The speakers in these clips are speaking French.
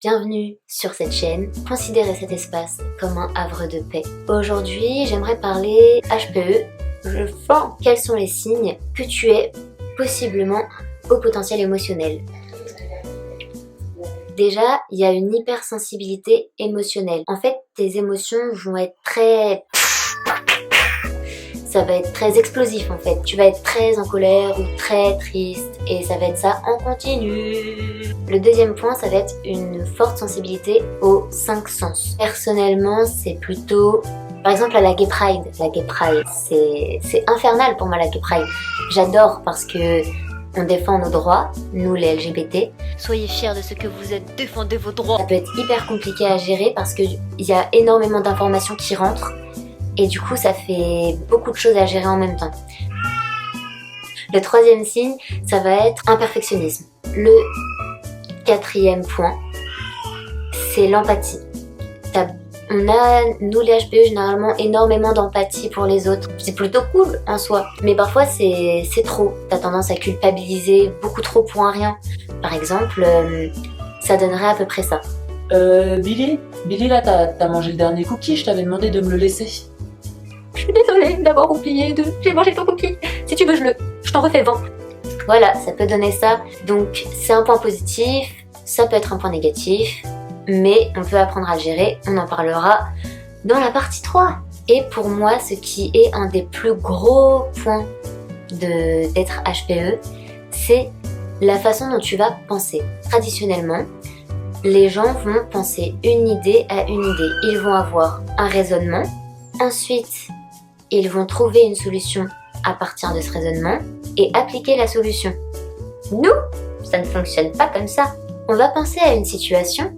Bienvenue sur cette chaîne, considérez cet espace comme un havre de paix. Aujourd'hui, j'aimerais parler HPE. Quels sont les signes que tu es possiblement au potentiel émotionnel? Déjà, il y a une hypersensibilité émotionnelle. En fait, tes émotions vont être ça va être très explosif en fait. Tu vas être très en colère ou très triste et ça va être ça en continu. Le deuxième point, ça va être une forte sensibilité aux 5 sens. Personnellement, c'est plutôt... Par exemple à la Gay Pride. La Gay Pride, c'est infernal pour moi la Gay Pride. J'adore parce que on défend nos droits, nous les LGBT. Soyez fiers de ce que vous êtes, défendez vos droits. Ça peut être hyper compliqué à gérer parce qu'il y a énormément d'informations qui rentrent. Et du coup, ça fait beaucoup de choses à gérer en même temps. Le troisième signe, ça va être un perfectionnisme. Le quatrième point, c'est l'empathie. On a, nous les HPE, généralement énormément d'empathie pour les autres. C'est plutôt cool en soi. Mais parfois, c'est trop. T'as tendance à culpabiliser beaucoup trop pour un rien. Par exemple, ça donnerait à peu près ça. Billy, là, t'as mangé le dernier cookie, je t'avais demandé de me le laisser. Je suis désolée d'avoir oublié j'ai mangé ton cookie. Si tu veux, je t'en refais 20. Voilà, ça peut donner ça. Donc, c'est un point positif, ça peut être un point négatif, mais on peut apprendre à le gérer, on en parlera dans la partie 3. Et pour moi, ce qui est un des plus gros points d'être HPE, c'est la façon dont tu vas penser. Traditionnellement, les gens vont penser une idée à une idée. Ils vont avoir un raisonnement, ensuite ils vont trouver une solution à partir de ce raisonnement et appliquer la solution. Nous, ça ne fonctionne pas comme ça. On va penser à une situation.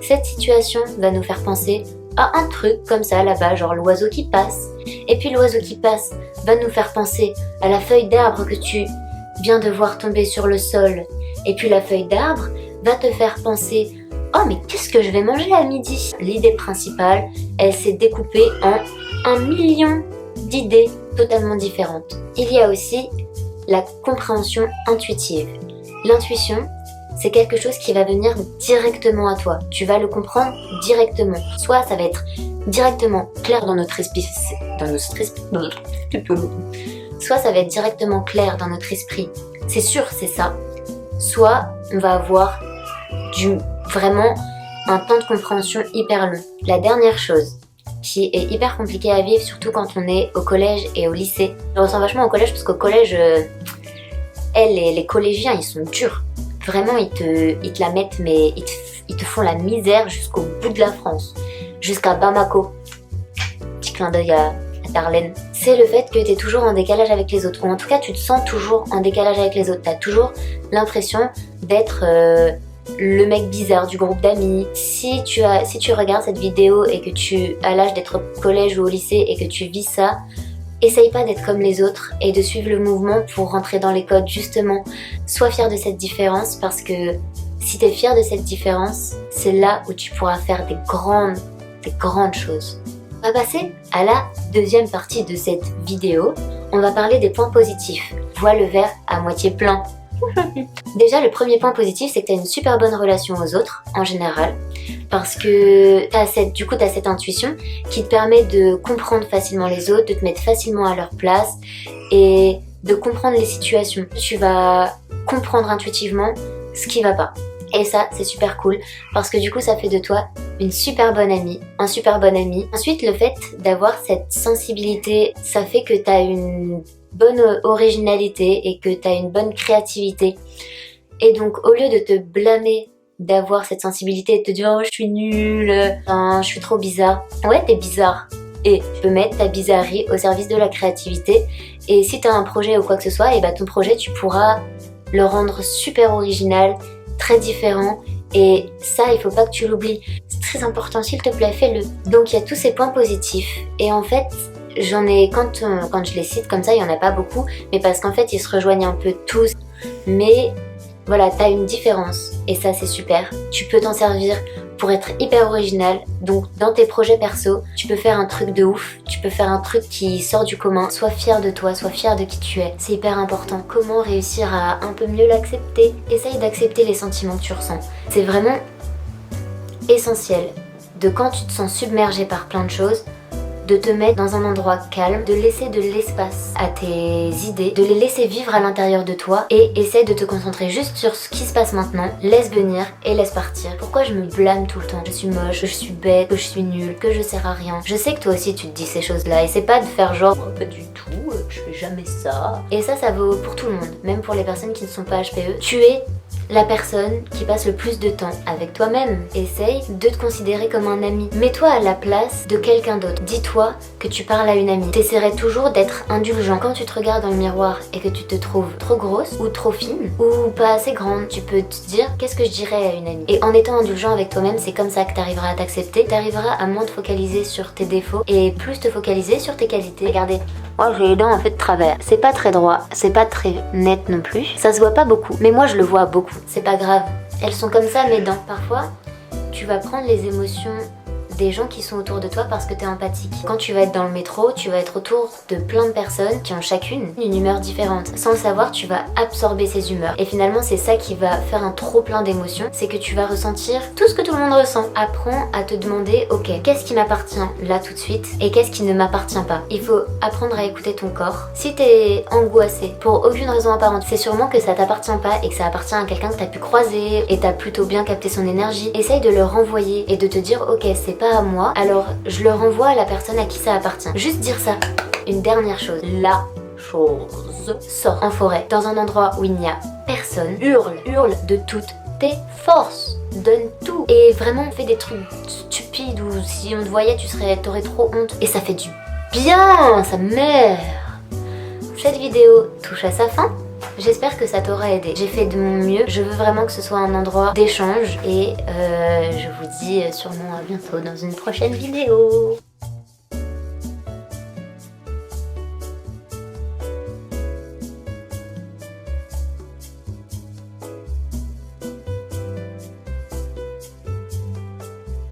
Cette situation va nous faire penser à un truc comme ça là-bas, genre l'oiseau qui passe. Et puis l'oiseau qui passe va nous faire penser à la feuille d'arbre que tu viens de voir tomber sur le sol. Et puis la feuille d'arbre va te faire penser « Oh mais qu'est-ce que je vais manger à midi ?» L'idée principale, elle s'est découpée en 1 million d'idées totalement différentes. Il y a aussi la compréhension intuitive. L'intuition, c'est quelque chose qui va venir directement à toi. Tu vas le comprendre directement. Soit ça va être directement clair dans notre esprit. Soit ça va être directement clair dans notre esprit. C'est sûr, c'est ça. Soit on va avoir vraiment un temps de compréhension hyper long. La dernière chose qui est hyper compliquée à vivre, surtout quand on est au collège et au lycée. Je ressens vachement au collège parce qu'au collège, les collégiens, ils sont durs. Vraiment, ils te la mettent, mais ils te font la misère jusqu'au bout de la France. Jusqu'à Bamako. Petit clin d'œil à Darlene. C'est le fait que tu es toujours en décalage avec les autres. Ou en tout cas, tu te sens toujours en décalage avec les autres. Tu as toujours l'impression d'être le mec bizarre du groupe d'amis. Si tu regardes cette vidéo et que tu as l'âge d'être au collège ou au lycée et que tu vis ça, essaye pas d'être comme les autres et de suivre le mouvement pour rentrer dans les codes. Justement, sois fier de cette différence parce que si tu es fier de cette différence, c'est là où tu pourras faire des grandes choses. On va passer à la deuxième partie de cette vidéo. On va parler des points positifs. Vois le verre à moitié plein. Déjà, le premier point positif, c'est que tu as une super bonne relation aux autres, en général, parce que tu as cette intuition qui te permet de comprendre facilement les autres, de te mettre facilement à leur place et de comprendre les situations. Tu vas comprendre intuitivement ce qui va pas. Et ça, c'est super cool, parce que du coup, ça fait de toi une super bonne amie, un super bon ami. Ensuite, le fait d'avoir cette sensibilité, ça fait que tu as une bonne originalité et que tu as une bonne créativité. Et donc, au lieu de te blâmer d'avoir cette sensibilité et de te dire « Oh, je suis nulle, je suis trop bizarre », ouais, t'es bizarre. Et tu peux mettre ta bizarrerie au service de la créativité. Et si tu as un projet ou quoi que ce soit, et bah, ton projet, tu pourras le rendre super original, très différent. Et ça, il faut pas que tu l'oublies. C'est très important, s'il te plaît, fais-le. Donc, il y a tous ces points positifs. Et en fait, j'en ai, quand je les cite comme ça, il y en a pas beaucoup, mais parce qu'en fait, ils se rejoignent un peu tous. Mais voilà, t'as une différence. Et ça, c'est super. Tu peux t'en servir pour être hyper original. Donc, dans tes projets perso, tu peux faire un truc de ouf. Tu peux faire un truc qui sort du commun. Sois fier de toi, sois fier de qui tu es. C'est hyper important. Comment réussir à un peu mieux l'accepter? Essaye d'accepter les sentiments que tu ressens. C'est vraiment essentiel de quand tu te sens submergé par plein de choses, de te mettre dans un endroit calme, de laisser de l'espace à tes idées, de les laisser vivre à l'intérieur de toi et essaie de te concentrer juste sur ce qui se passe maintenant, laisse venir et laisse partir. Pourquoi je me blâme tout le temps? Je suis moche, que je suis bête, que je suis nulle, que je sers à rien. Je sais que toi aussi tu te dis ces choses-là et c'est pas de faire genre oh, pas du tout, je fais jamais ça. Et ça vaut pour tout le monde, même pour les personnes qui ne sont pas HPE. Tu es la personne qui passe le plus de temps avec toi-même. Essaye de te considérer comme un ami. Mets-toi à la place de quelqu'un d'autre. Dis-toi que tu parles à une amie. T'essaierais toujours d'être indulgent. Quand tu te regardes dans le miroir et que tu te trouves trop grosse ou trop fine ou pas assez grande, tu peux te dire qu'est-ce que je dirais à une amie. Et en étant indulgent avec toi-même, c'est comme ça que t'arriveras à t'accepter. T'arriveras à moins te focaliser sur tes défauts et plus te focaliser sur tes qualités. Regardez, moi j'ai les dents en fait de travers. C'est pas très droit, c'est pas très net non plus. Ça se voit pas beaucoup, mais moi je le vois beaucoup. C'est pas grave, elles sont comme ça mes dents. Parfois, tu vas prendre les émotions des gens qui sont autour de toi parce que t'es empathique. Quand tu vas être dans le métro, tu vas être autour de plein de personnes qui ont chacune une humeur différente. Sans le savoir, tu vas absorber ces humeurs. Et finalement, c'est ça qui va faire un trop plein d'émotions, c'est que tu vas ressentir tout ce que tout le monde ressent. Apprends à te demander, ok, qu'est-ce qui m'appartient là tout de suite et qu'est-ce qui ne m'appartient pas. Il faut apprendre à écouter ton corps. Si t'es angoissé pour aucune raison apparente, c'est sûrement que ça t'appartient pas et que ça appartient à quelqu'un que t'as pu croiser et t'as plutôt bien capté son énergie. Essaye de le renvoyer et de te dire, ok, c'est pas à moi, alors je le renvoie à la personne à qui ça appartient. Juste dire ça. Une dernière chose. La chose. Sors en forêt, dans un endroit où il n'y a personne. Hurle de toutes tes forces. Donne tout. Et vraiment fais des trucs stupides où si on te voyait, t'aurais trop honte. Et ça fait du bien, sa mère. Cette vidéo touche à sa fin. J'espère que ça t'aura aidé. J'ai fait de mon mieux. Je veux vraiment que ce soit un endroit d'échange et je vous dis sûrement à bientôt dans une prochaine vidéo.